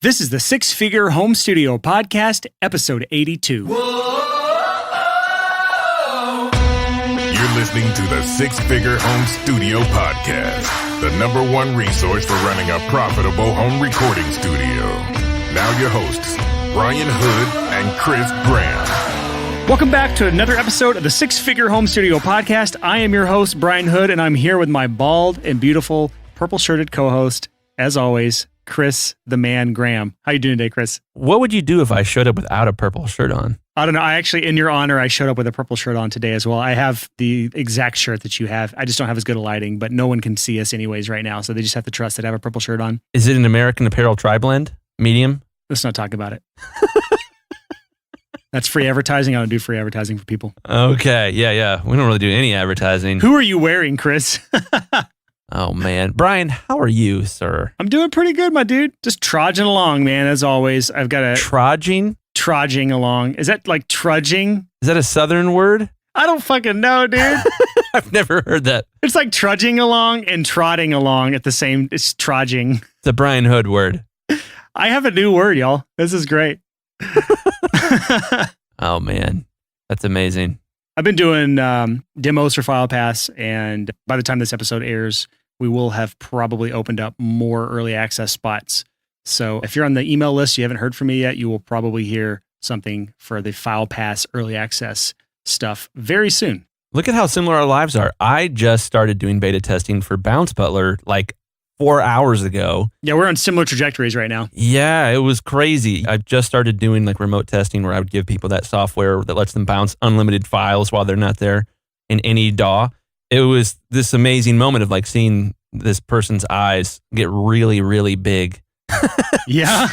This is the Six Figure Home Studio Podcast, episode 82. You're listening to the Six Figure Home Studio Podcast, the number one resource for running a profitable home recording studio. Now your hosts, Brian Hood and Chris Graham. Welcome back to another episode of the Six Figure Home Studio Podcast. I am your host, Brian Hood, and I'm here with my bald and beautiful purple-shirted co-host, as always, Chris the Man Graham. How you doing today, Chris? What would you do if I showed up without a purple shirt on? I don't know. I actually, in your honor, I showed up with a purple shirt on today as well. I have the exact shirt that you have. I just don't have as good a lighting, but no one can see us anyways right now, so they just have to trust that I have a purple shirt on. Is it an American Apparel tri-blend? Medium? Let's not talk about it. That's free advertising. I don't do free advertising for people. Okay, yeah. We don't really do any advertising. Who are you wearing, Chris? Oh, man. Brian, how are you, sir? I'm doing pretty good, my dude. Just trudging along, man, as always. I've got a... Trudging along. Is that like trudging? Is that a Southern word? I don't fucking know, dude. I've never heard that. It's like trudging along and trotting along at the same... It's trudging. It's a Brian Hood word. I have a new word, y'all. This is great. Oh, man. That's amazing. I've been doing demos for FilePass, and by the time this episode airs, we will have probably opened up more early access spots. So if you're on the email list, you haven't heard from me yet, you will probably hear something for the FilePass early access stuff very soon. Look at how similar our lives are. I just started doing beta testing for Bounce Butler like 4 hours ago. Yeah, we're on similar trajectories right now. Yeah, it was crazy. I just started doing like remote testing where I would give people that software that lets them bounce unlimited files while they're not there in any DAW. It was this amazing moment of like seeing this person's eyes get really, really big. Yeah,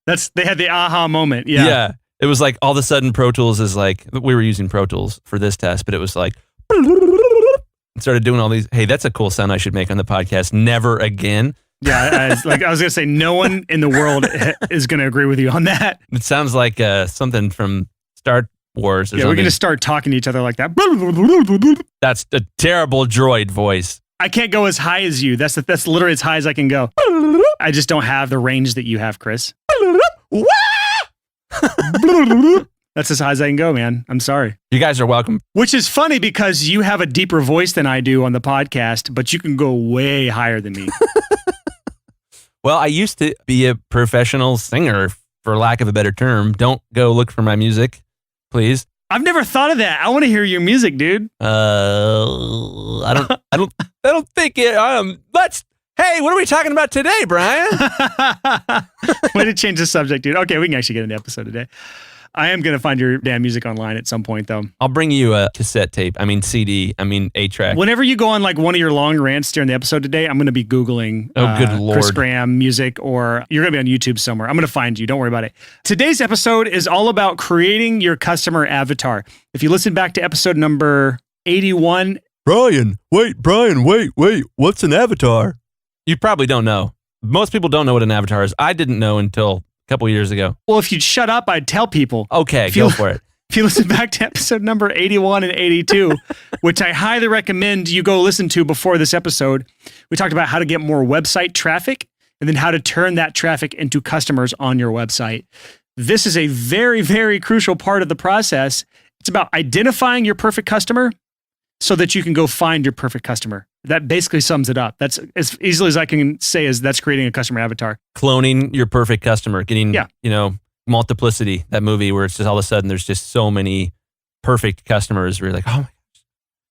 they had the aha moment. Yeah. It was like all of a sudden Pro Tools is like, we were using Pro Tools for this test, but it was like, started doing all these, hey, that's a cool sound I should make on the podcast. Never again. Yeah, I was going to say, no one in the world is going to agree with you on that. It sounds like something from Star Wars or something. We're going to start talking to each other like that. That's a terrible droid voice. I can't go as high as you. That's literally as high as I can go. I just don't have the range that you have, Chris. That's as high as I can go, man. I'm sorry. You guys are welcome. Which is funny because you have a deeper voice than I do on the podcast, but you can go way higher than me. Well, I used to be a professional singer, for lack of a better term. Don't go look for my music, please. I've never thought of that. I want to hear your music, dude. I don't think it. Hey, what are we talking about today, Brian? Way to change the subject, dude. Okay, we can actually get into the episode today. I am going to find your damn music online at some point, though. I'll bring you a cassette tape. I mean, CD. I mean, 8-track. Whenever you go on like one of your long rants during the episode today, I'm going to be Googling good Lord. Chris Graham music, or you're going to be on YouTube somewhere. I'm going to find you. Don't worry about it. Today's episode is all about creating your customer avatar. If you listen back to episode number 81. Brian, wait. What's an avatar? You probably don't know. Most people don't know what an avatar is. I didn't know until a couple years ago. Well, if you'd shut up, I'd tell people. Okay, go for it. If you listen back to episode number 81 and 82, which I highly recommend you go listen to before this episode, we talked about how to get more website traffic and then how to turn that traffic into customers on your website. This is a very, very crucial part of the process. It's about identifying your perfect customer so that you can go find your perfect customer. That basically sums it up. That's as easily as I can say is that's creating a customer avatar. Cloning your perfect customer, getting, Multiplicity, that movie where it's just all of a sudden there's just so many perfect customers where you're like, oh my gosh,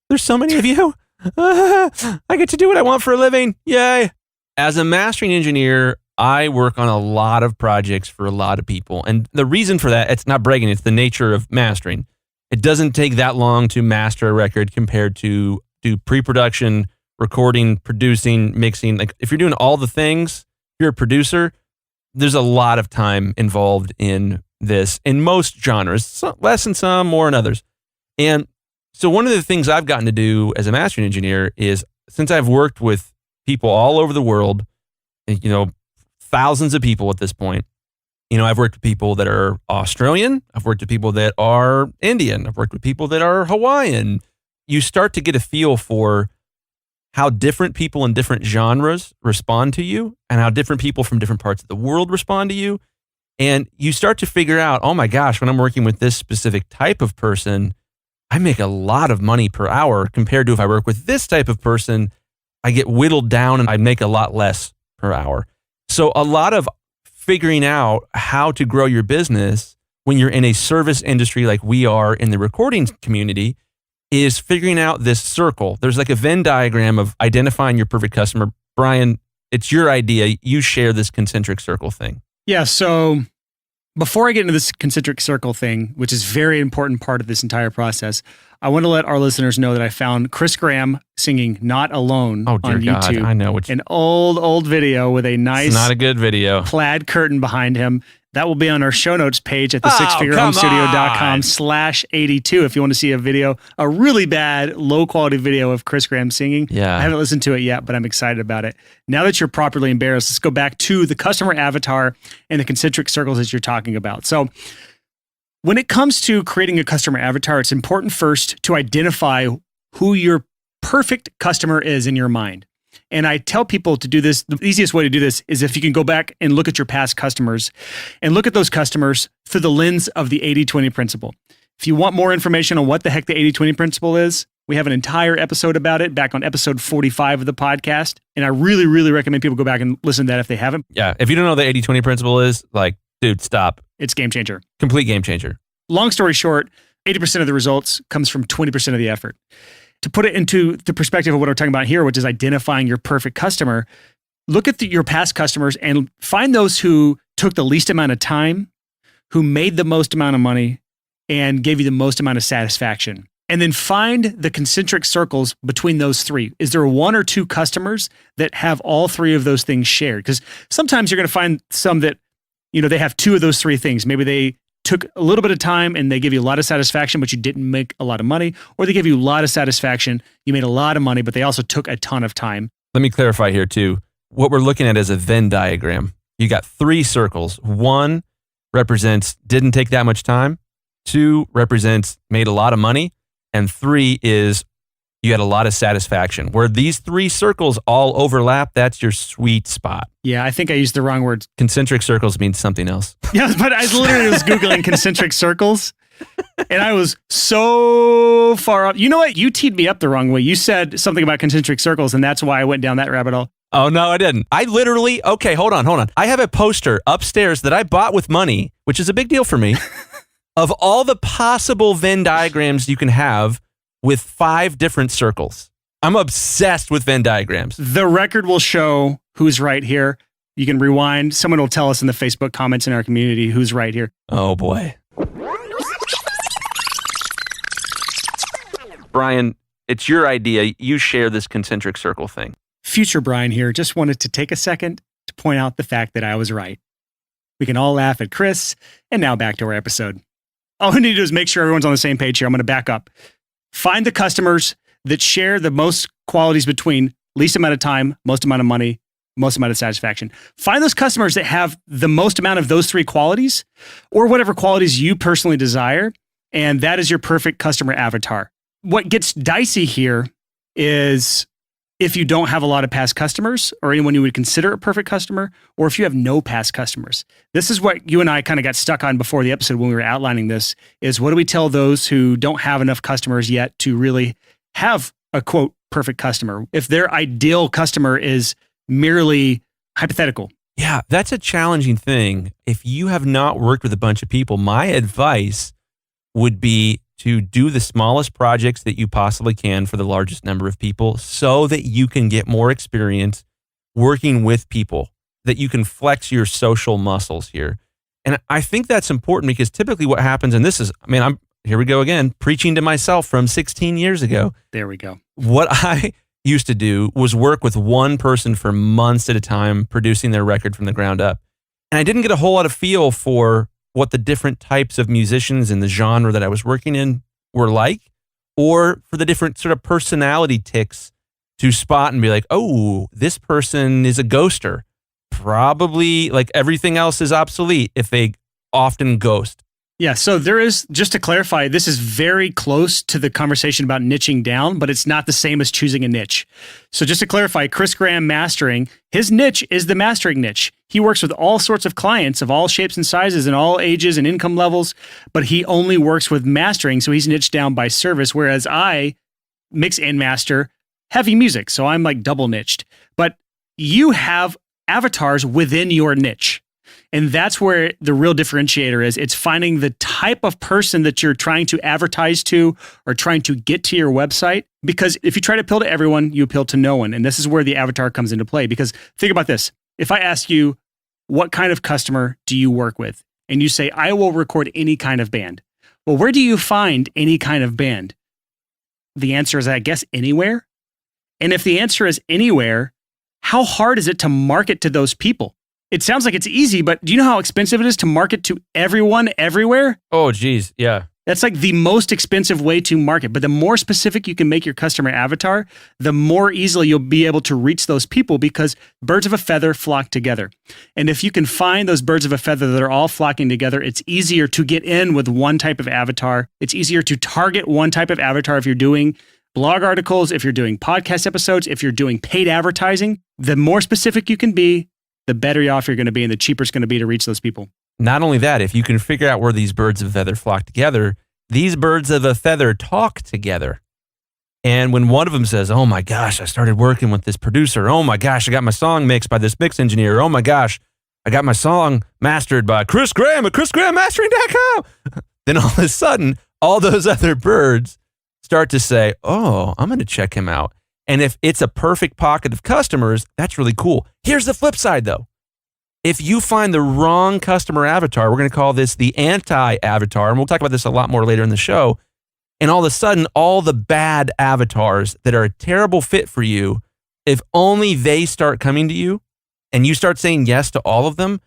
there's so many of you. I get to do what I want for a living. Yay. As a mastering engineer, I work on a lot of projects for a lot of people. And the reason for that, it's not bragging, it's the nature of mastering. It doesn't take that long to master a record compared to do pre-production, recording, producing, mixing. Like if you're doing all the things, you're a producer, there's a lot of time involved in this in most genres, less in some, more in others. And so one of the things I've gotten to do as a mastering engineer is, since I've worked with people all over the world, thousands of people at this point, I've worked with people that are Australian. I've worked with people that are Indian. I've worked with people that are Hawaiian. You start to get a feel for how different people in different genres respond to you and how different people from different parts of the world respond to you. And you start to figure out, oh my gosh, when I'm working with this specific type of person, I make a lot of money per hour compared to if I work with this type of person, I get whittled down and I make a lot less per hour. So a lot of figuring out how to grow your business when you're in a service industry like we are in the recording community is figuring out this circle. There's like a Venn diagram of identifying your perfect customer. Brian, it's your idea. You share this concentric circle thing. Yeah. So before I get into this concentric circle thing, which is a very important part of this entire process, I want to let our listeners know that I found Chris Graham singing Not Alone on YouTube. I know. An old video with a nice, it's not a good video, plaid curtain behind him. That will be on our show notes page at the sixfigurehomestudio.com/82 if you want to see a video, a really bad, low quality video of Chris Graham singing. Yeah. I haven't listened to it yet, but I'm excited about it. Now that you're properly embarrassed, let's go back to the customer avatar and the concentric circles that you're talking about. So when it comes to creating a customer avatar, it's important first to identify who your perfect customer is in your mind. And I tell people to do this. The easiest way to do this is if you can go back and look at your past customers and look at those customers through the lens of the 80-20 principle. If you want more information on what the heck the 80-20 principle is, we have an entire episode about it back on episode 45 of the podcast. And I really, really recommend people go back and listen to that if they haven't. Yeah. If you don't know the 80-20 principle is, like, dude, stop. It's game changer. Complete game changer. Long story short, 80% of the results comes from 20% of the effort. To put it into the perspective of what we're talking about here, which is identifying your perfect customer, look at your past customers and find those who took the least amount of time, who made the most amount of money, and gave you the most amount of satisfaction. And then find the concentric circles between those three. Is there one or two customers that have all three of those things shared? Because sometimes you're going to find some that, they have two of those three things. Maybe they took a little bit of time and they give you a lot of satisfaction, but you didn't make a lot of money, or they give you a lot of satisfaction, you made a lot of money, but they also took a ton of time. Let me clarify here too. What we're looking at is a Venn diagram. You got three circles. One represents didn't take that much time. Two represents made a lot of money. And three is you had a lot of satisfaction. Where these three circles all overlap, that's your sweet spot. Yeah, I think I used the wrong word. Concentric circles means something else. Yeah, but I literally was Googling concentric circles, and I was so far up. You know what? You teed me up the wrong way. You said something about concentric circles, and that's why I went down that rabbit hole. Oh, no, I didn't. I literally, okay, hold on. I have a poster upstairs that I bought with money, which is a big deal for me, of all the possible Venn diagrams you can have with 5 different circles. I'm obsessed with Venn diagrams. The record will show who's right here. You can rewind. Someone will tell us in the Facebook comments in our community who's right here. Oh, boy. Brian, it's your idea. You share this concentric circle thing. Future Brian here just wanted to take a second to point out the fact that I was right. We can all laugh at Chris, and now back to our episode. All we need to do is make sure everyone's on the same page here. I'm going to back up. Find the customers that share the most qualities between least amount of time, most amount of money, most amount of satisfaction. Find those customers that have the most amount of those 3 qualities or whatever qualities you personally desire, and that is your perfect customer avatar. What gets dicey here is if you don't have a lot of past customers or anyone you would consider a perfect customer, or if you have no past customers. This is what you and I kind of got stuck on before the episode when we were outlining this, is what do we tell those who don't have enough customers yet to really have a, quote, perfect customer, if their ideal customer is merely hypothetical? Yeah, that's a challenging thing. If you have not worked with a bunch of people, my advice would be to do the smallest projects that you possibly can for the largest number of people so that you can get more experience working with people, that you can flex your social muscles here. And I think that's important because typically what happens, and this is, here we go again, preaching to myself from 16 years ago. There we go. What I used to do was work with one person for months at a time, producing their record from the ground up. And I didn't get a whole lot of feel for what the different types of musicians in the genre that I was working in were like, or for the different sort of personality tics to spot and be like, oh, this person is a ghoster. Probably like everything else is obsolete if they often ghost. Yeah, so there is, just to clarify, this is very close to the conversation about niching down, but it's not the same as choosing a niche. So just to clarify, Chris Graham Mastering, his niche is the mastering niche. He works with all sorts of clients of all shapes and sizes and all ages and income levels, but he only works with mastering, so he's niched down by service, whereas I mix and master heavy music, so I'm like double niched. But you have avatars within your niche. And that's where the real differentiator is. It's finding the type of person that you're trying to advertise to or trying to get to your website. Because if you try to appeal to everyone, you appeal to no one. And this is where the avatar comes into play. Because think about this. If I ask you, what kind of customer do you work with? And you say, I will record any kind of band. Well, where do you find any kind of band? The answer is, I guess, anywhere. And if the answer is anywhere, how hard is it to market to those people? It sounds like it's easy, but do you know how expensive it is to market to everyone, everywhere? Oh, geez. Yeah. That's like the most expensive way to market. But the more specific you can make your customer avatar, the more easily you'll be able to reach those people because birds of a feather flock together. And if you can find those birds of a feather that are all flocking together, it's easier to get in with one type of avatar. It's easier to target one type of avatar if you're doing blog articles, if you're doing podcast episodes, if you're doing paid advertising. The more specific you can be, the better off you're going to be and the cheaper it's going to be to reach those people. Not only that, if you can figure out where these birds of a feather flock together, these birds of a feather talk together. And when one of them says, oh my gosh, I started working with this producer. Oh my gosh, I got my song mixed by this mix engineer. Oh my gosh, I got my song mastered by Chris Graham at chrisgrahammastering.com. Then all of a sudden, all those other birds start to say, oh, I'm going to check him out. And if it's a perfect pocket of customers, that's really cool. Here's the flip side, though. If you find the wrong customer avatar, we're going to call this the anti-avatar, and we'll talk about this a lot more later in the show, and all of a sudden, all the bad avatars that are a terrible fit for you, if only they start coming to you and you start saying yes to all of them,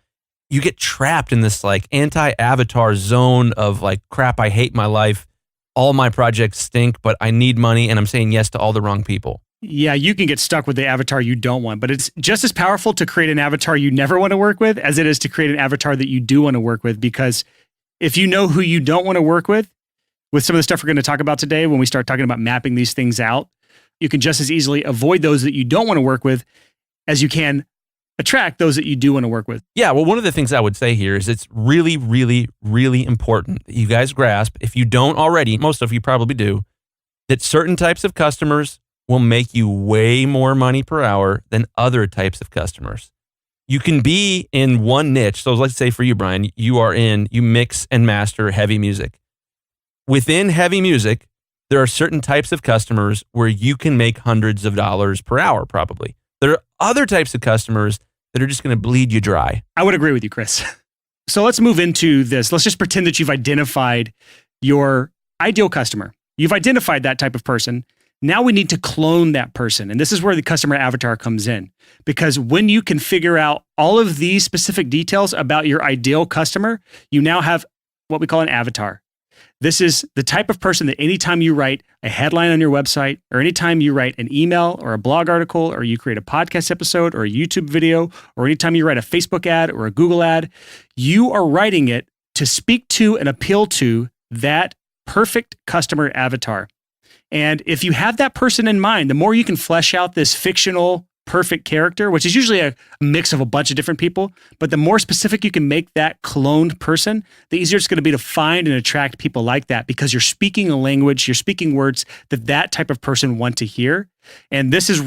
you get trapped in this like anti-avatar zone of like, crap, I hate my life. All my projects stink, but I need money, and I'm saying yes to all the wrong people. Yeah, you can get stuck with the avatar you don't want, but it's just as powerful to create an avatar you never want to work with as it is to create an avatar that you do want to work with. Because if you know who you don't want to work with some of the stuff we're going to talk about today, when we start talking about mapping these things out, you can just as easily avoid those that you don't want to work with as you can attract those that you do want to work with. Yeah, well, one of the things I would say here is it's really, really, really important that you guys grasp, if you don't already, most of you probably do, that certain types of customers will make you way more money per hour than other types of customers. You can be in one niche. So let's say for you, Brian, you mix and master heavy music. Within heavy music, there are certain types of customers where you can make hundreds of dollars per hour, probably. There are other types of customers that are just going to bleed you dry. I would agree with you, Chris. So let's move into this. Let's just pretend that you've identified your ideal customer. You've identified that type of person. Now we need to clone that person. And this is where the customer avatar comes in. Because when you can figure out all of these specific details about your ideal customer, you now have what we call an avatar. This is the type of person that anytime you write a headline on your website, or anytime you write an email or a blog article, or you create a podcast episode or a YouTube video, or anytime you write a Facebook ad or a Google ad, you are writing it to speak to and appeal to that perfect customer avatar. And if you have that person in mind, the more you can flesh out this fictional perfect character, which is usually a mix of a bunch of different people, but the more specific you can make that cloned person, the easier it's going to be to find and attract people like that, because you're speaking a language, you're speaking words that type of person want to hear. And this is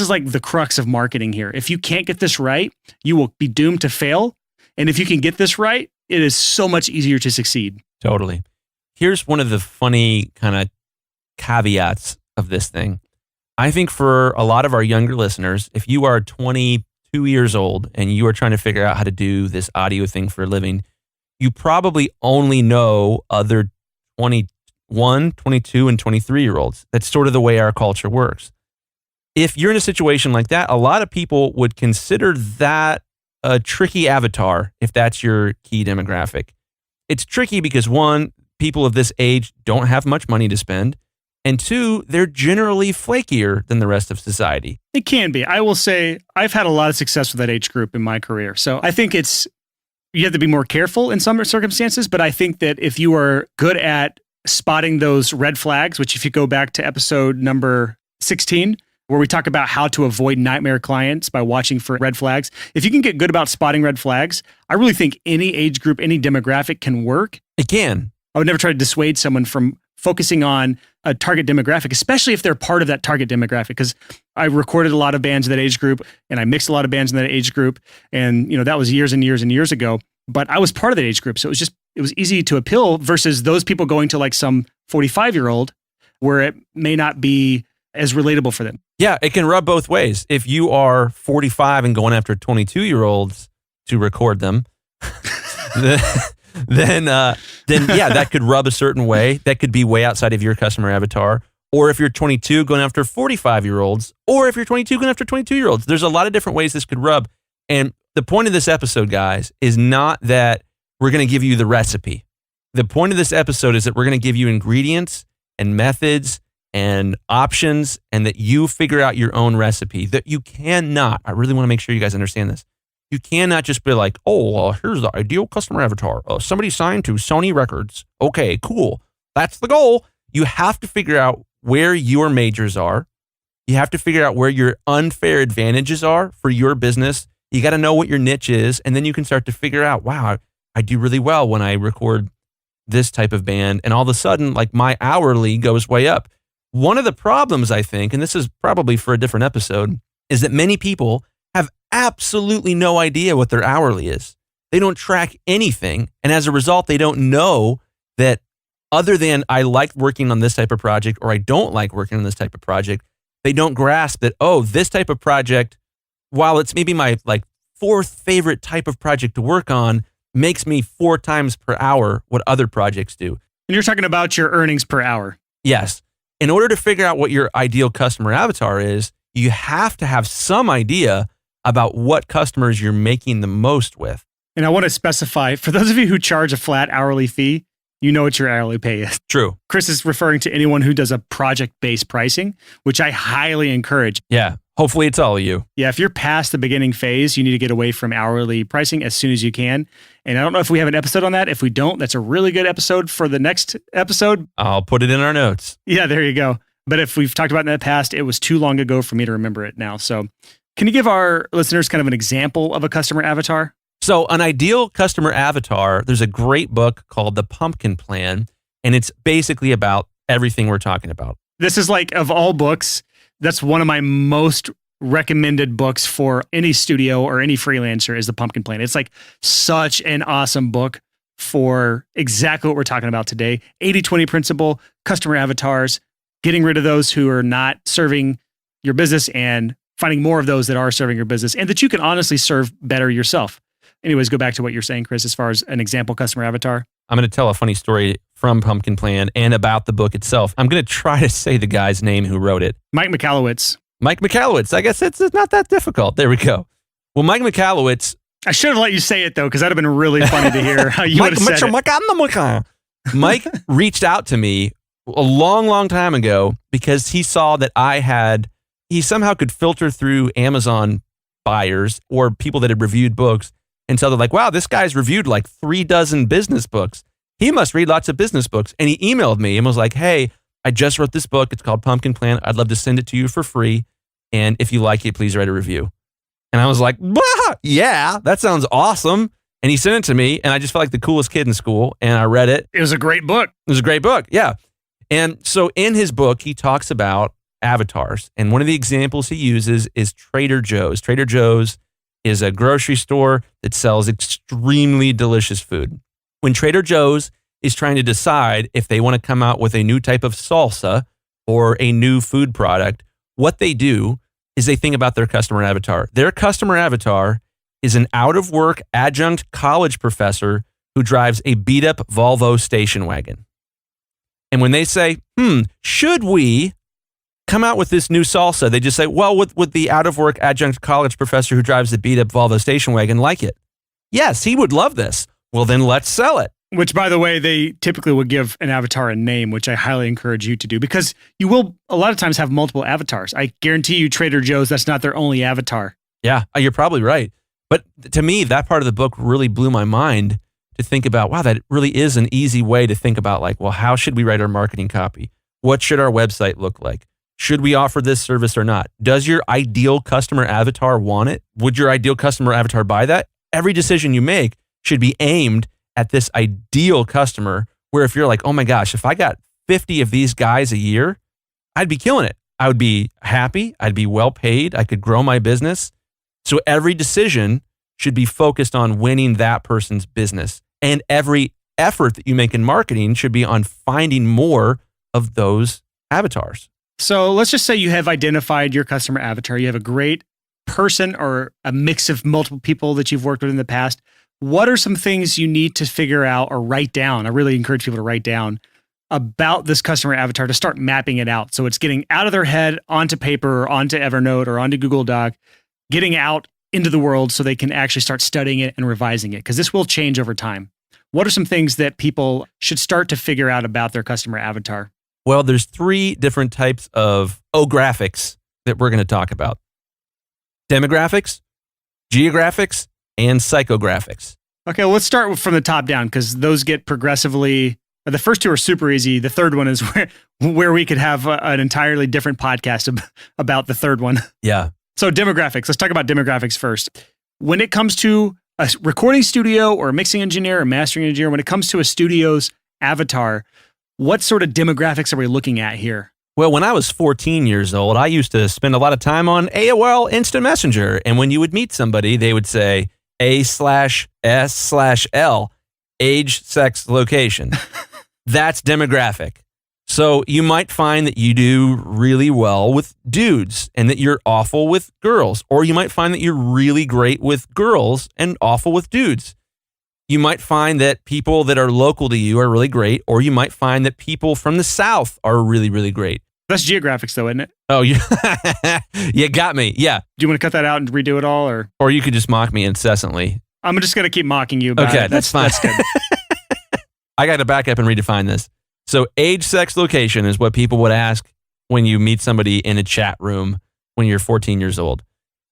like the crux of marketing here. If you can't get this right, you will be doomed to fail. And if you can get this right, it is so much easier to succeed. Totally. Here's one of the funny kind of caveats of this thing. I think for a lot of our younger listeners, if you are 22 years old and you are trying to figure out how to do this audio thing for a living, you probably only know other 21, 22, and 23-year-olds. That's sort of the way our culture works. If you're in a situation like that, a lot of people would consider that a tricky avatar if that's your key demographic. It's tricky because, one, people of this age don't have much money to spend. And two, they're generally flakier than the rest of society. It can be. I will say I've had a lot of success with that age group in my career. So I think You have to be more careful in some circumstances, but I think that if you are good at spotting those red flags, which if you go back to episode number 16, where we talk about how to avoid nightmare clients by watching for red flags. If you can get good about spotting red flags, I really think any age group, any demographic can work. It can. I would never try to dissuade someone from focusing on a target demographic, especially if they're part of that target demographic. Because I recorded a lot of bands in that age group and I mixed a lot of bands in that age group. And, that was years and years and years ago. But I was part of that age group. So it was easy to appeal versus those people going to like some 45-year-old where it may not be as relatable for them. Yeah, it can rub both ways. If you are 45 and going after 22-year-olds to record them, then yeah, that could rub a certain way. That could be way outside of your customer avatar. Or if you're 22 going after 45-year-olds, or if you're 22 going after 22-year-olds. There's a lot of different ways this could rub. And the point of this episode, guys, is not that we're going to give you the recipe. The point of this episode is that we're going to give you ingredients and methods and options, and that you figure out your own recipe. That you cannot, I really want to make sure you guys understand this. You cannot just be like, here's the ideal customer avatar. Somebody signed to Sony Records. Okay, cool. That's the goal. You have to figure out where your majors are. You have to figure out where your unfair advantages are for your business. You got to know what your niche is, and then you can start to figure out, wow, I do really well when I record this type of band, and all of a sudden, like my hourly goes way up. One of the problems, I think, and this is probably for a different episode, is that many people have absolutely no idea what their hourly is. They don't track anything, and as a result, they don't know that other than I like working on this type of project or I don't like working on this type of project, they don't grasp that, this type of project, while it's maybe my like fourth favorite type of project to work on, makes me 4 times per hour what other projects do. And you're talking about your earnings per hour. Yes. In order to figure out what your ideal customer avatar is, you have to have some idea about what customers you're making the most with. And I want to specify, for those of you who charge a flat hourly fee, you know what your hourly pay is. True. Chris is referring to anyone who does a project-based pricing, which I highly encourage. Yeah. Hopefully it's all of you. Yeah, if you're past the beginning phase, you need to get away from hourly pricing as soon as you can. And I don't know if we have an episode on that. If we don't, that's a really good episode for the next episode. I'll put it in our notes. Yeah, there you go. But if we've talked about it in the past, it was too long ago for me to remember it now. So can you give our listeners kind of an example of a customer avatar? So an ideal customer avatar, there's a great book called The Pumpkin Plan, and it's basically about everything we're talking about. This is like, of all books, that's one of my most recommended books for any studio or any freelancer is The Pumpkin Plan. It's like such an awesome book for exactly what we're talking about today. 80-20 principle, customer avatars, getting rid of those who are not serving your business and finding more of those that are serving your business and that you can honestly serve better yourself. Anyways, go back to what you're saying, Chris, as far as an example customer avatar. I'm going to tell a funny story from Pumpkin Plan and about the book itself. I'm going to try to say the guy's name who wrote it. Mike Michalowicz. Mike Michalowicz. I guess it's not that difficult. There we go. Well, Mike Michalowicz. I should have let you say it, though, because that would have been really funny to hear how you would have said it. Mike reached out to me a long, long time ago because he saw that he somehow could filter through Amazon buyers or people that had reviewed books. And so they're like, wow, this guy's reviewed like 3 dozen business books. He must read lots of business books. And he emailed me and was like, hey, I just wrote this book. It's called Pumpkin Plan. I'd love to send it to you for free. And if you like it, please write a review. And I was like, yeah, that sounds awesome. And he sent it to me and I just felt like the coolest kid in school. And I read it. It was a great book. It was a great book. Yeah. And so in his book, he talks about avatars. And one of the examples he uses is Trader Joe's. Trader Joe's is a grocery store that sells extremely delicious food. When Trader Joe's is trying to decide if they want to come out with a new type of salsa or a new food product, what they do is they think about their customer avatar. Their customer avatar is an out-of-work adjunct college professor who drives a beat-up Volvo station wagon. And when they say, should we come out with this new salsa, they just say, well, would the out-of-work adjunct college professor who drives the beat-up Volvo station wagon like it? Yes, he would love this. Well, then let's sell it. Which, by the way, they typically would give an avatar a name, which I highly encourage you to do because you will a lot of times have multiple avatars. I guarantee you Trader Joe's, that's not their only avatar. Yeah, you're probably right. But to me, that part of the book really blew my mind to think about, wow, that really is an easy way to think about like, well, how should we write our marketing copy? What should our website look like? Should we offer this service or not? Does your ideal customer avatar want it? Would your ideal customer avatar buy that? Every decision you make should be aimed at this ideal customer, where if you're like, oh my gosh, if I got 50 of these guys a year, I'd be killing it. I would be happy. I'd be well paid. I could grow my business. So every decision should be focused on winning that person's business. And every effort that you make in marketing should be on finding more of those avatars. So let's just say you have identified your customer avatar. You have a great person or a mix of multiple people that you've worked with in the past. What are some things you need to figure out or write down? I really encourage people to write down about this customer avatar to start mapping it out. So it's getting out of their head onto paper or onto Evernote or onto Google Doc, getting out into the world so they can actually start studying it and revising it, because this will change over time. What are some things that people should start to figure out about their customer avatar? Well, there's 3 different types of graphics that we're going to talk about. Demographics, geographics, and psychographics. Okay, well, let's start from the top down, because those get progressively. The first 2 are super easy. The third one is where we could have an entirely different podcast about the third one. Yeah. So demographics. Let's talk about demographics first. When it comes to a recording studio or a mixing engineer or mastering engineer, when it comes to a studio's avatar, what sort of demographics are we looking at here? Well, when I was 14 years old, I used to spend a lot of time on AOL Instant Messenger. And when you would meet somebody, they would say A/S/L, age, sex, location. That's demographic. So you might find that you do really well with dudes and that you're awful with girls. Or you might find that you're really great with girls and awful with dudes. You might find that people that are local to you are really great, or you might find that people from the South are really, really great. That's geographics though, isn't it? Oh, you got me. Yeah. Do you want to cut that out and redo it all? Or you could just mock me incessantly. I'm just going to keep mocking you about it. Okay, that's fine. That's good. I got to back up and redefine this. So age, sex, location is what people would ask when you meet somebody in a chat room when you're 14 years old.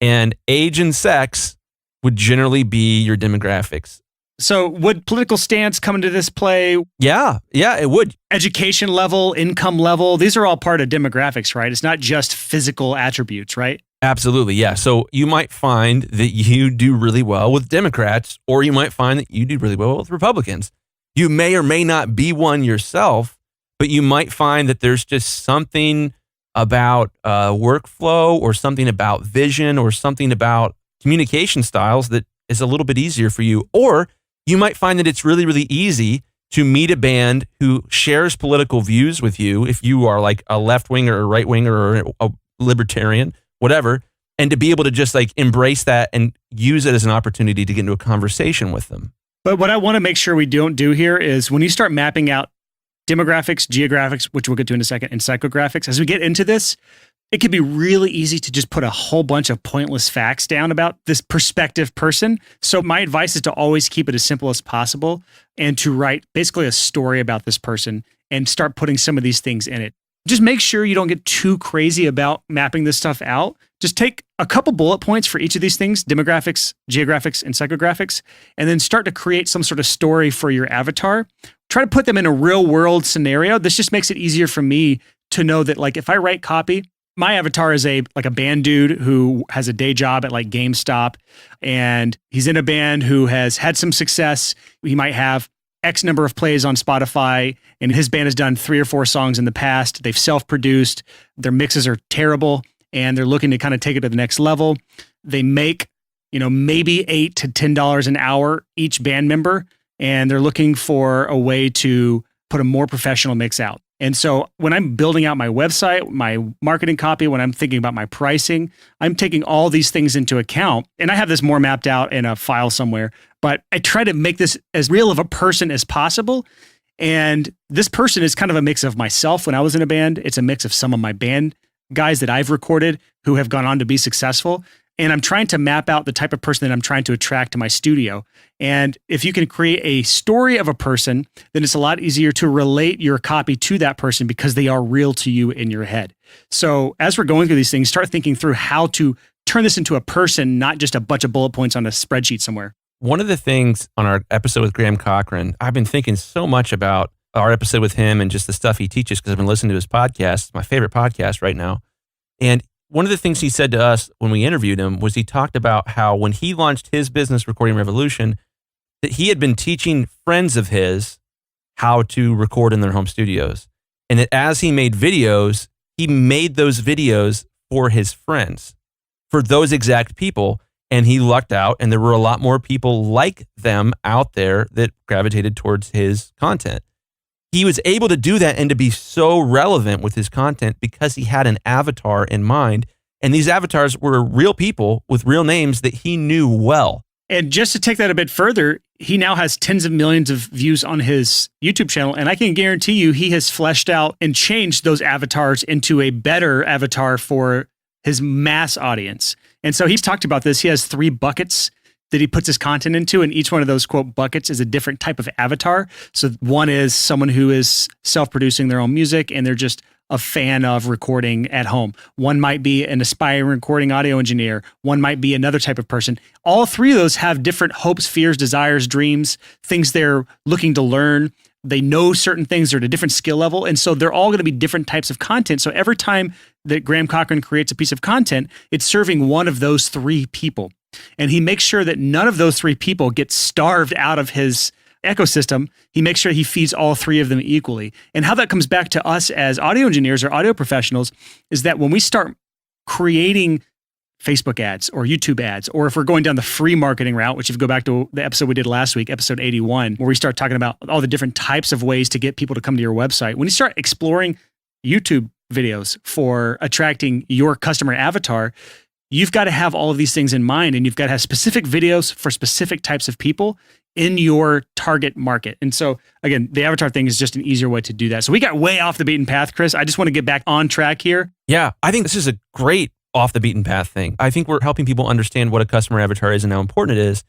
And age and sex would generally be your demographics. So would political stance come into this play? Yeah, it would. Education level, income level, these are all part of demographics, right? It's not just physical attributes, right? Absolutely, yeah. So you might find that you do really well with Democrats, or you might find that you do really well with Republicans. You may or may not be one yourself, but you might find that there's just something about workflow or something about vision or something about communication styles that is a little bit easier for you. Or you might find that it's really, really easy to meet a band who shares political views with you if you are like a left-winger or a right-winger or a libertarian, whatever, and to be able to just like embrace that and use it as an opportunity to get into a conversation with them. But what I want to make sure we don't do here is when you start mapping out demographics, geographics, which we'll get to in a second, and psychographics, as we get into this, it can be really easy to just put a whole bunch of pointless facts down about this prospective person. So my advice is to always keep it as simple as possible and to write basically a story about this person and start putting some of these things in it. Just make sure you don't get too crazy about mapping this stuff out. Just take a couple bullet points for each of these things, demographics, geographics, and psychographics, and then start to create some sort of story for your avatar. Try to put them in a real world scenario. This just makes it easier for me to know that, like, if I write copy, my avatar is a band dude who has a day job at like GameStop, and he's in a band who has had some success. He might have X number of plays on Spotify, and his band has done 3 or 4 songs in the past. They've self-produced. Their mixes are terrible, and they're looking to kind of take it to the next level. They make, maybe $8 to $10 an hour each band member, and they're looking for a way to put a more professional mix out. And so when I'm building out my website, my marketing copy, when I'm thinking about my pricing, I'm taking all these things into account. And I have this more mapped out in a file somewhere, but I try to make this as real of a person as possible. And this person is kind of a mix of myself when I was in a band. It's a mix of some of my band guys that I've recorded who have gone on to be successful. And I'm trying to map out the type of person that I'm trying to attract to my studio. And if you can create a story of a person, then it's a lot easier to relate your copy to that person because they are real to you in your head. So as we're going through these things, start thinking through how to turn this into a person, not just a bunch of bullet points on a spreadsheet somewhere. One of the things on our episode with Graham Cochran, I've been thinking so much about our episode with him and just the stuff he teaches because I've been listening to his podcast. It's my favorite podcast right now. And one of the things he said to us when we interviewed him was he talked about how when he launched his business, Recording Revolution, that he had been teaching friends of his how to record in their home studios. And that as he made videos, he made those videos for his friends, for those exact people. And he lucked out, and there were a lot more people like them out there that gravitated towards his content. He was able to do that and to be so relevant with his content because he had an avatar in mind. And these avatars were real people with real names that he knew well. And just to take that a bit further, he now has tens of millions of views on his YouTube channel. And I can guarantee you he has fleshed out and changed those avatars into a better avatar for his mass audience. And so he's talked about this. He has 3 buckets that he puts his content into, and each one of those, quote, buckets is a different type of avatar. So one is someone who is self-producing their own music, and they're just a fan of recording at home. One might be an aspiring recording audio engineer. One might be another type of person. All 3 of those have different hopes, fears, desires, dreams, things they're looking to learn. They know certain things. They're at a different skill level. And so they're all going to be different types of content. So every time that Graham Cochran creates a piece of content, it's serving one of those 3 people. And he makes sure that none of those 3 people get starved out of his ecosystem. He makes sure he feeds all 3 of them equally. And how that comes back to us as audio engineers or audio professionals is that when we start creating Facebook ads or YouTube ads, or if we're going down the free marketing route, which if you go back to the episode we did last week, episode 81, where we start talking about all the different types of ways to get people to come to your website. When you start exploring YouTube videos for attracting your customer avatar, you've got to have all of these things in mind, and you've got to have specific videos for specific types of people in your target market. And so again, the avatar thing is just an easier way to do that. So we got way off the beaten path, Chris. I just want to get back on track here. Yeah, I think this is a great off the beaten path thing. I think we're helping people understand what a customer avatar is and how important it is.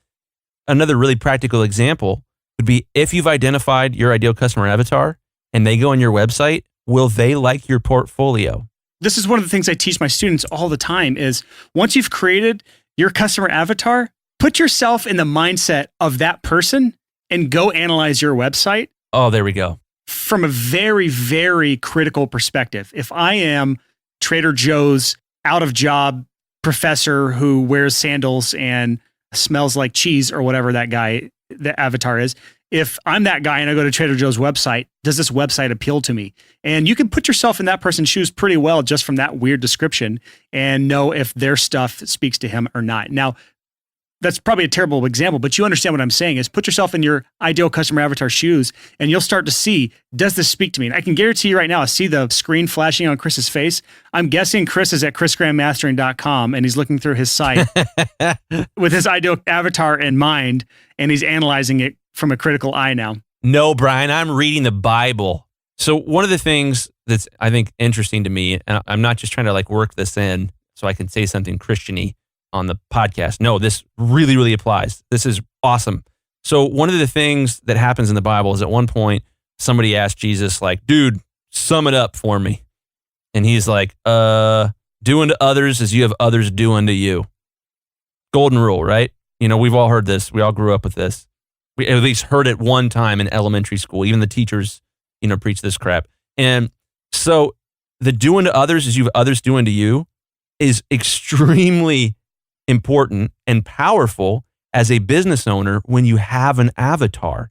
Another really practical example would be if you've identified your ideal customer avatar and they go on your website, will they like your portfolio? This is one of the things I teach my students all the time is once you've created your customer avatar, put yourself in the mindset of that person and go analyze your website. Oh, there we go. From a very, very critical perspective. If I am Trader Joe's out of job professor who wears sandals and smells like cheese or whatever that guy, the avatar is, if I'm that guy and I go to Trader Joe's website, does this website appeal to me? And you can put yourself in that person's shoes pretty well just from that weird description and know if their stuff speaks to him or not. Now, that's probably a terrible example, but you understand what I'm saying is put yourself in your ideal customer avatar shoes and you'll start to see, does this speak to me? And I can guarantee you right now, I see the screen flashing on Chris's face. I'm guessing Chris is at chrisgrandmastering.com and he's looking through his site with his ideal avatar in mind, and he's analyzing it from a critical eye now. No, Brian, I'm reading the Bible. So one of the things that's, I think, interesting to me, and I'm not just trying to like work this in so I can say something Christian-y on the podcast. No, this really, really applies. This is awesome. So one of the things that happens in the Bible is at one point, somebody asked Jesus, like, dude, sum it up for me. And he's like, do unto others as you have others do unto you. Golden rule, right? You know, we've all heard this. We all grew up with this. We at least heard it one time in elementary school. Even the teachers, you know, preach this crap. And so the do unto others as you have others do unto you is extremely important and powerful as a business owner when you have an avatar,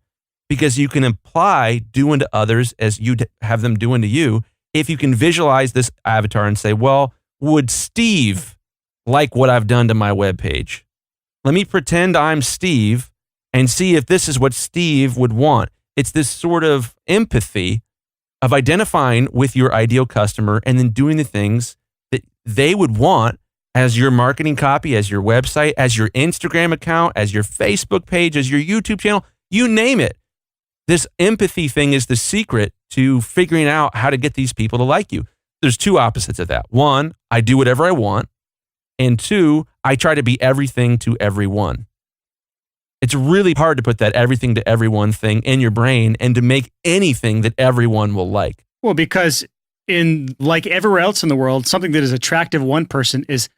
because you can apply do unto others as you have them do unto you. If you can visualize this avatar and say, well, would Steve like what I've done to my webpage? Let me pretend I'm Steve and see if this is what Steve would want. It's this sort of empathy of identifying with your ideal customer and then doing the things that they would want as your marketing copy, as your website, as your Instagram account, as your Facebook page, as your YouTube channel, you name it. This empathy thing is the secret to figuring out how to get these people to like you. There's 2 opposites of that. 1, I do whatever I want. And 2, I try to be everything to everyone. It's really hard to put that everything to everyone thing in your brain and to make anything that everyone will like. Well, because in like everywhere else in the world, something that is attractive to one person is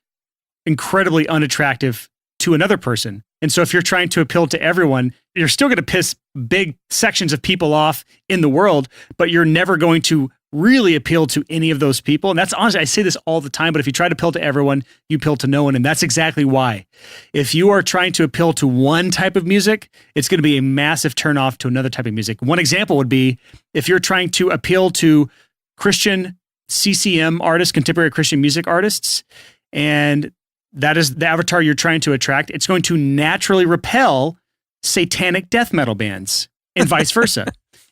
incredibly unattractive to another person. And so if you're trying to appeal to everyone, you're still going to piss big sections of people off in the world, but you're never going to really appeal to any of those people. And that's honestly, I say this all the time, but if you try to appeal to everyone, you appeal to no one. And that's exactly why. If you are trying to appeal to one type of music, it's going to be a massive turnoff to another type of music. One example would be if you're trying to appeal to Christian CCM artists, contemporary Christian music artists, and that is the avatar you're trying to attract, it's going to naturally repel satanic death metal bands and vice versa.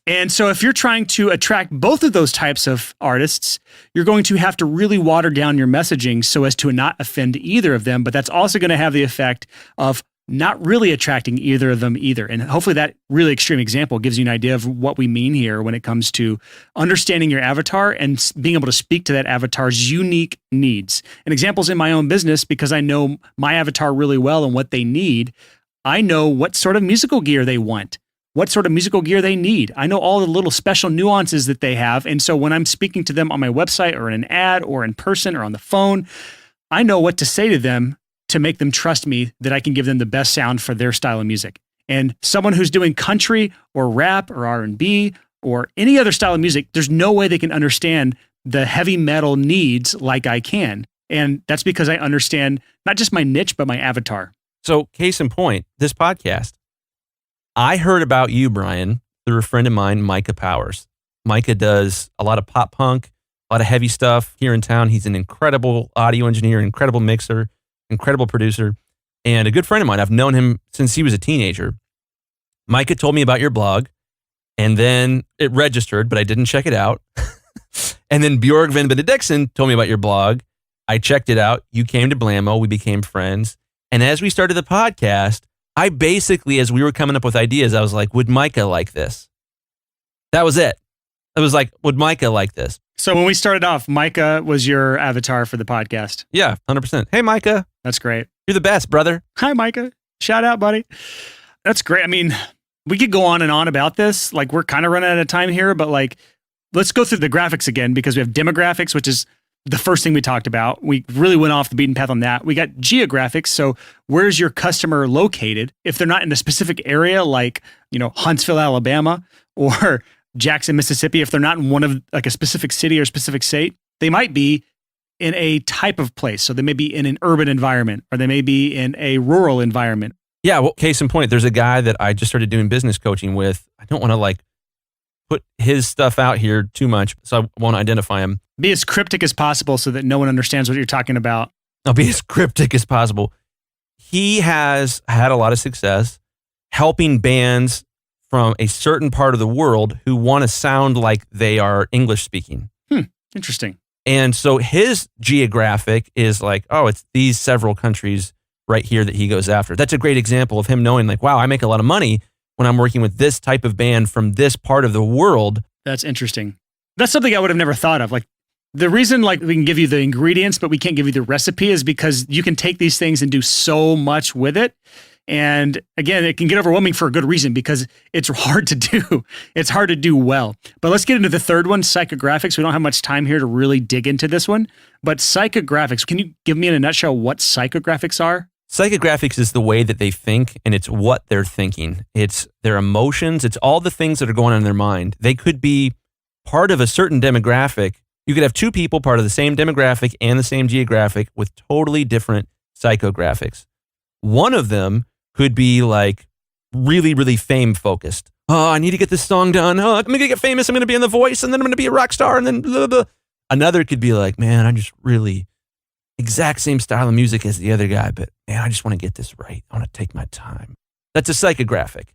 And so if you're trying to attract both of those types of artists, you're going to have to really water down your messaging so as to not offend either of them. But that's also going to have the effect of not really attracting either of them either. And hopefully that really extreme example gives you an idea of what we mean here when it comes to understanding your avatar and being able to speak to that avatar's unique needs. And examples in my own business, because I know my avatar really well and what they need, I know what sort of musical gear they want, what sort of musical gear they need. I know all the little special nuances that they have. And so when I'm speaking to them on my website or in an ad or in person or on the phone, I know what to say to them to make them trust me that I can give them the best sound for their style of music. And someone who's doing country or rap or R&B or any other style of music, there's no way they can understand the heavy metal needs like I can. And that's because I understand not just my niche, but my avatar. So case in point, this podcast, I heard about you, Brian, through a friend of mine, Micah Powers. Micah does a lot of pop punk, a lot of heavy stuff here in town. He's an incredible audio engineer, incredible mixer, incredible producer, and a good friend of mine. I've known him since he was a teenager. Micah told me about your blog, and then it registered, but I didn't check it out. And then Bjorg Van Benediksen told me about your blog. I checked it out. You came to Blammo. We became friends. And as we started the podcast, I basically, as we were coming up with ideas, I was like, would Micah like this? That was it. I was like, would Micah like this? So when we started off, Micah was your avatar for the podcast. Yeah, 100%. Hey, Micah. That's great. You're the best, brother. Hi, Micah. Shout out, buddy. That's great. I mean, we could go on and on about this. Like, we're kind of running out of time here, but like, let's go through the graphics again, because we have demographics, which is the first thing we talked about. We really went off the beaten path on that. We got geographics. So where's your customer located? If they're not in a specific area, like, Huntsville, Alabama, or Jackson, Mississippi, if they're not in one of like a specific city or specific state, they might be in a type of place. So they may be in an urban environment, or they may be in a rural environment. Yeah. Well, case in point, there's a guy that I just started doing business coaching with. I don't want to put his stuff out here too much, so I won't identify him. Be as cryptic as possible so that no one understands what you're talking about. I'll be as cryptic as possible. He has had a lot of success helping bands from a certain part of the world who want to sound like they are English speaking. Interesting. And so his geographic is it's these several countries right here that he goes after. That's a great example of him knowing wow, I make a lot of money when I'm working with this type of band from this part of the world. That's interesting. That's something I would have never thought of. The reason we can give you the ingredients, but we can't give you the recipe, is because you can take these things and do so much with it. And again, it can get overwhelming for a good reason, because it's hard to do. It's hard to do well. But let's get into the third one, psychographics. We don't have much time here to really dig into this one, but psychographics, can you give me in a nutshell what psychographics are? Psychographics is the way that they think, and it's what they're thinking. It's their emotions. It's all the things that are going on in their mind. They could be part of a certain demographic. You could have two people part of the same demographic and the same geographic with totally different psychographics. One of them could be really, really fame focused. Oh, I need to get this song done. Oh, I'm going to get famous. I'm going to be in The Voice, and then I'm going to be a rock star, and then blah, blah, blah. Another could be man, I'm just really exact same style of music as the other guy, but man, I just want to get this right. I want to take my time. That's a psychographic.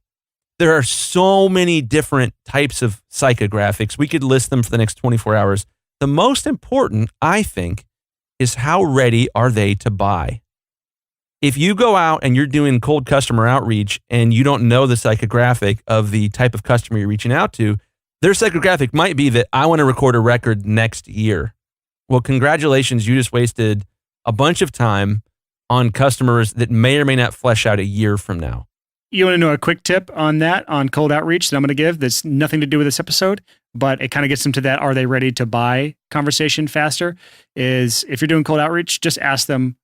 There are so many different types of psychographics. We could list them for the next 24 hours. The most important, I think, is how ready are they to buy? If you go out and you're doing cold customer outreach and you don't know the psychographic of the type of customer you're reaching out to, their psychographic might be that I want to record a record next year. Well, congratulations, you just wasted a bunch of time on customers that may or may not flesh out a year from now. You want to know a quick tip on that, on cold outreach that I'm going to give that's nothing to do with this episode, but it kind of gets them to that are they ready to buy conversation faster, is if you're doing cold outreach, just ask them,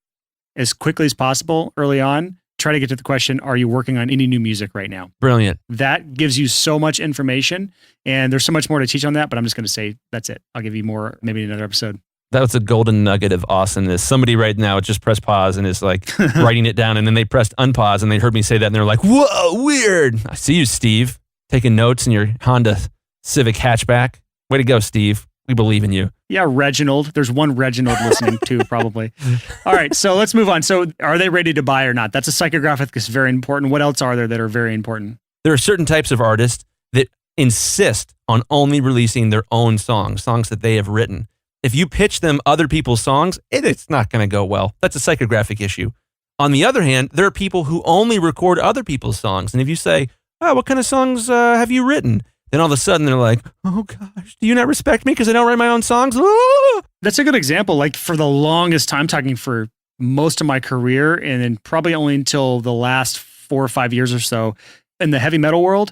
as quickly as possible early on. Try to get to the question, are you working on any new music right now? Brilliant. That gives you so much information, and there's so much more to teach on that, but I'm just going to say that's it. I'll give you more maybe in another episode. That was a golden nugget of awesomeness. Somebody right now just pressed pause and is like writing it down, and then they pressed unpause and they heard me say that and they're like, whoa, weird. I see you, Steve, taking notes in your Honda Civic hatchback. Way to go, Steve. We believe in you. Yeah, Reginald. There's one Reginald listening too, probably. All right, so let's move on. So are they ready to buy or not? That's a psychographic that's very important. What else are there that are very important? There are certain types of artists that insist on only releasing their own songs that they have written. If you pitch them other people's songs, it's not going to go well. That's a psychographic issue. On the other hand, there are people who only record other people's songs. And if you say, oh, what kind of songs have you written? Then all of a sudden they're like, oh gosh, do you not respect me because I don't write my own songs? Ah! That's a good example. Like for the longest time, talking for most of my career, and then probably only until the last 4 or 5 years or so in the heavy metal world,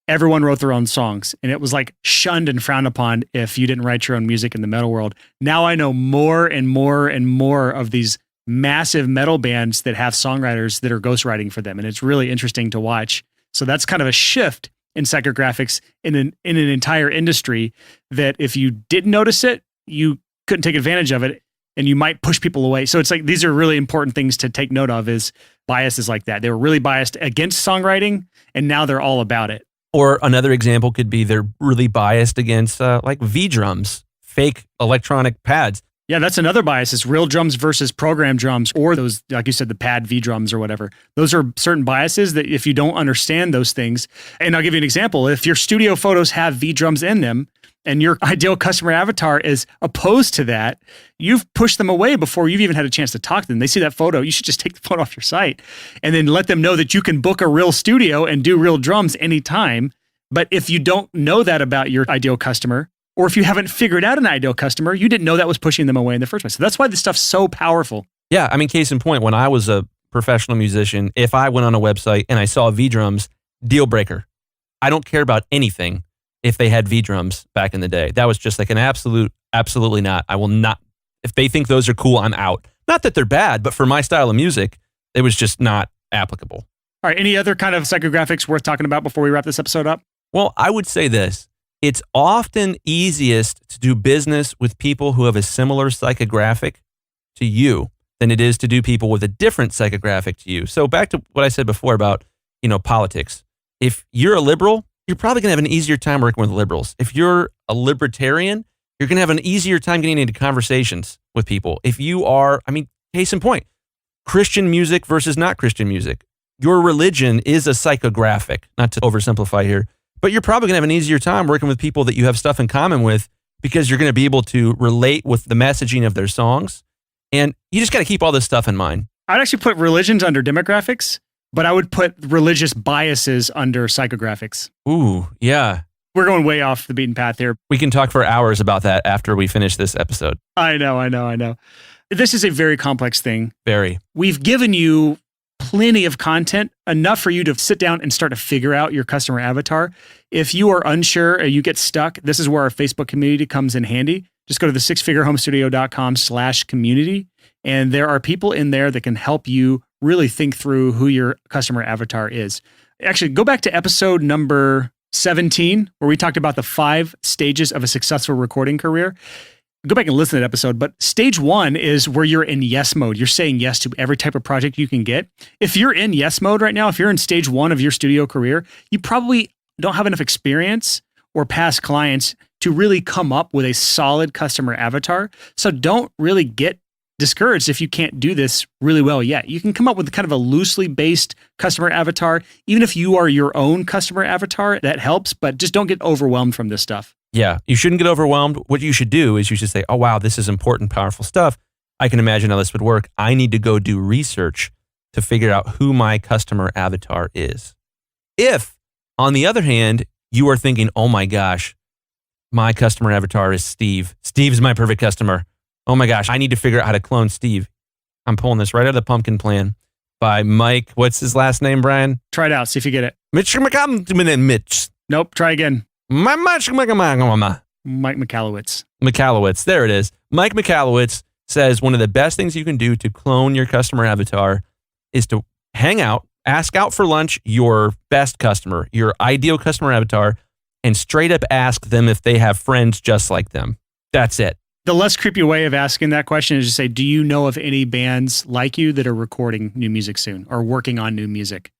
everyone wrote their own songs. And it was like shunned and frowned upon if you didn't write your own music in the metal world. Now I know more and more and more of these massive metal bands that have songwriters that are ghostwriting for them. And it's really interesting to watch. So that's kind of a shift in psychographics in an entire industry that if you didn't notice it, you couldn't take advantage of it and you might push people away. So it's like, these are really important things to take note of, is biases like that. They were really biased against songwriting and now they're all about it. Or another example could be they're really biased against like V-drums, fake electronic pads. Yeah, that's another bias, is real drums versus program drums, or those, like you said, the pad V drums or whatever. Those are certain biases that if you don't understand those things, and I'll give you an example. If your studio photos have V drums in them and your ideal customer avatar is opposed to that, you've pushed them away before you've even had a chance to talk to them. They see that photo, you should just take the photo off your site and then let them know that you can book a real studio and do real drums anytime. But if you don't know that about your ideal customer, or if you haven't figured out an ideal customer, you didn't know that was pushing them away in the first place. So that's why this stuff's so powerful. Yeah, I mean, case in point, when I was a professional musician, if I went on a website and I saw V-drums, deal breaker. I don't care about anything if they had V-drums back in the day. That was just like an absolutely not. I will not. If they think those are cool, I'm out. Not that they're bad, but for my style of music, it was just not applicable. All right, any other kind of psychographics worth talking about before we wrap this episode up? Well, I would say this. It's often easiest to do business with people who have a similar psychographic to you than it is to do people with a different psychographic to you. So back to what I said before about, politics. If you're a liberal, you're probably going to have an easier time working with liberals. If you're a libertarian, you're going to have an easier time getting into conversations with people. If you are, case in point, Christian music versus not Christian music. Your religion is a psychographic, not to oversimplify here. But you're probably going to have an easier time working with people that you have stuff in common with, because you're going to be able to relate with the messaging of their songs. And you just got to keep all this stuff in mind. I'd actually put religions under demographics, but I would put religious biases under psychographics. Ooh, yeah. We're going way off the beaten path here. We can talk for hours about that after we finish this episode. I know. This is a very complex thing. Very. We've given you plenty of content, enough for you to sit down and start to figure out your customer avatar. If you are unsure or you get stuck, this is where our Facebook community comes in handy. Just go to the sixfigurehomestudio.com/community. And there are people in there that can help you really think through who your customer avatar is. Actually, go back to episode number 17, where we talked about the 5 stages of a successful recording career. Go back and listen to that episode. But stage 1 is where you're in yes mode. You're saying yes to every type of project you can get. If you're in yes mode right now, if you're in stage 1 of your studio career, you probably don't have enough experience or past clients to really come up with a solid customer avatar. So don't really get discouraged if you can't do this really well yet. You can come up with kind of a loosely based customer avatar. Even if you are your own customer avatar, that helps, but just don't get overwhelmed from this stuff. Yeah, you shouldn't get overwhelmed. What you should do is you should say, oh, wow, this is important, powerful stuff. I can imagine how this would work. I need to go do research to figure out who my customer avatar is. If, on the other hand, you are thinking, oh my gosh, my customer avatar is Steve. Steve's my perfect customer. Oh my gosh, I need to figure out how to clone Steve. I'm pulling this right out of the Pumpkin Plan by Mike. What's his last name, Brian? Try it out. See if you get it. Mitch. Nope. Try again. Mike Mike Michalowicz. Michalowicz. There it is. Mike Michalowicz says one of the best things you can do to clone your customer avatar is to hang out, ask out for lunch your best customer, your ideal customer avatar, and straight up ask them if they have friends just like them. That's it. The less creepy way of asking that question is to say, do you know of any bands like you that are recording new music soon or working on new music?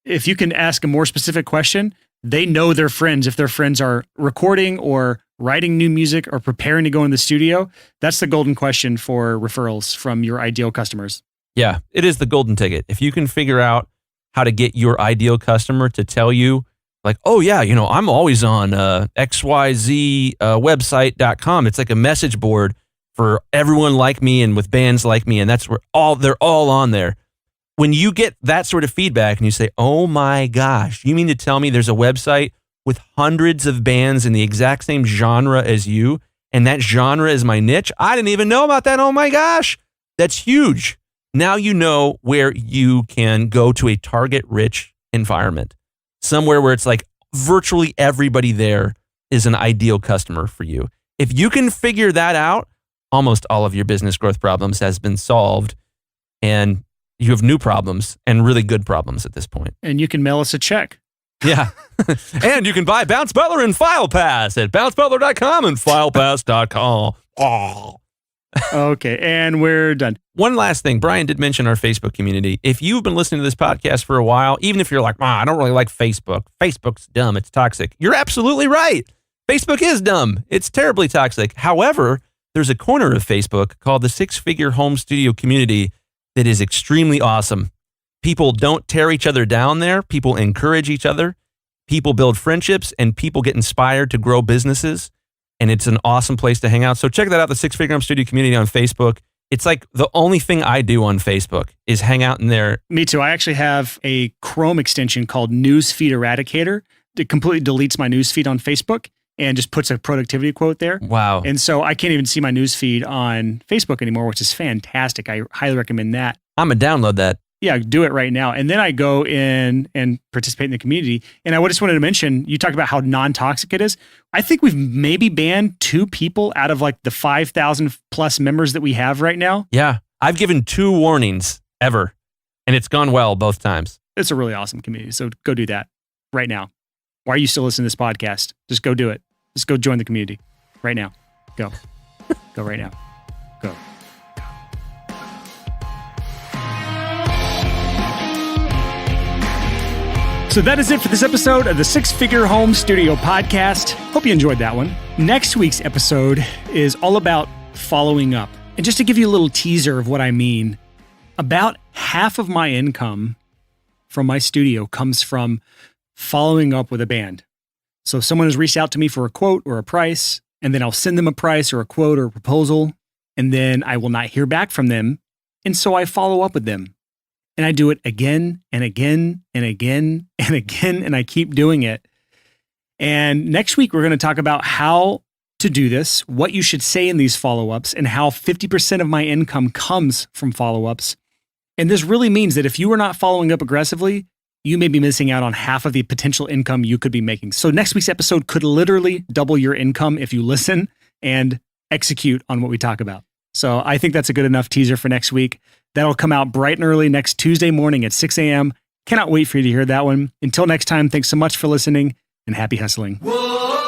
If you can ask a more specific question, they know their friends. If their friends are recording or writing new music or preparing to go in the studio, that's the golden question for referrals from your ideal customers. Yeah, it is the golden ticket. If you can figure out how to get your ideal customer to tell you, like, oh yeah, I'm always on XYZ website.com. It's like a message board for everyone like me and with bands like me, and that's where they're all on there. When you get that sort of feedback and you say, oh my gosh, you mean to tell me there's a website with hundreds of bands in the exact same genre as you, and that genre is my niche? I didn't even know about that. Oh my gosh, that's huge. Now you know where you can go to a target-rich environment, somewhere where it's like virtually everybody there is an ideal customer for you. If you can figure that out, almost all of your business growth problems has been solved, and you have new problems and really good problems at this point. And you can mail us a check. Yeah. And you can buy Bounce Butler and FilePass at bouncebutler.com and filepass.com. Oh. Okay, and we're done. One last thing. Brian did mention our Facebook community. If you've been listening to this podcast for a while, even if you're like, I don't really like Facebook. Facebook's dumb. It's toxic. You're absolutely right. Facebook is dumb. It's terribly toxic. However, there's a corner of Facebook called the Six Figure Home Studio Community that is extremely awesome. People don't tear each other down there. People encourage each other. People build friendships, and people get inspired to grow businesses. And it's an awesome place to hang out. So check that out, the Six Figure Home Studio Community on Facebook. It's like the only thing I do on Facebook is hang out in there. Me too. I actually have a Chrome extension called Newsfeed Eradicator. It completely deletes my newsfeed on Facebook and just puts a productivity quote there. Wow. And so I can't even see my newsfeed on Facebook anymore, which is fantastic. I highly recommend that. I'm going to download that. Yeah, do it right now. And then I go in and participate in the community. And I just wanted to mention, you talked about how non-toxic it is. I think we've maybe banned 2 people out of like the 5,000 plus members that we have right now. Yeah. I've given 2 warnings ever, and it's gone well both times. It's a really awesome community. So go do that right now. Why are you still listening to this podcast? Just go do it. Just go join the community right now. Go. Go right now. Go. So that is it for this episode of the Six Figure Home Studio Podcast. Hope you enjoyed that one. Next week's episode is all about following up. And just to give you a little teaser of what I mean, about half of my income from my studio comes from following up with a band. So if someone has reached out to me for a quote or a price, and then I'll send them a price or a quote or a proposal, and then I will not hear back from them. And so I follow up with them. And I do it again and again and again and again, and I keep doing it. And next week, we're going to talk about how to do this, what you should say in these follow-ups, and how 50% of my income comes from follow-ups. And this really means that if you are not following up aggressively, you may be missing out on half of the potential income you could be making. So next week's episode could literally double your income if you listen and execute on what we talk about. So I think that's a good enough teaser for next week. That'll come out bright and early next Tuesday morning at 6 a.m. Cannot wait for you to hear that one. Until next time, thanks so much for listening and happy hustling. Whoa.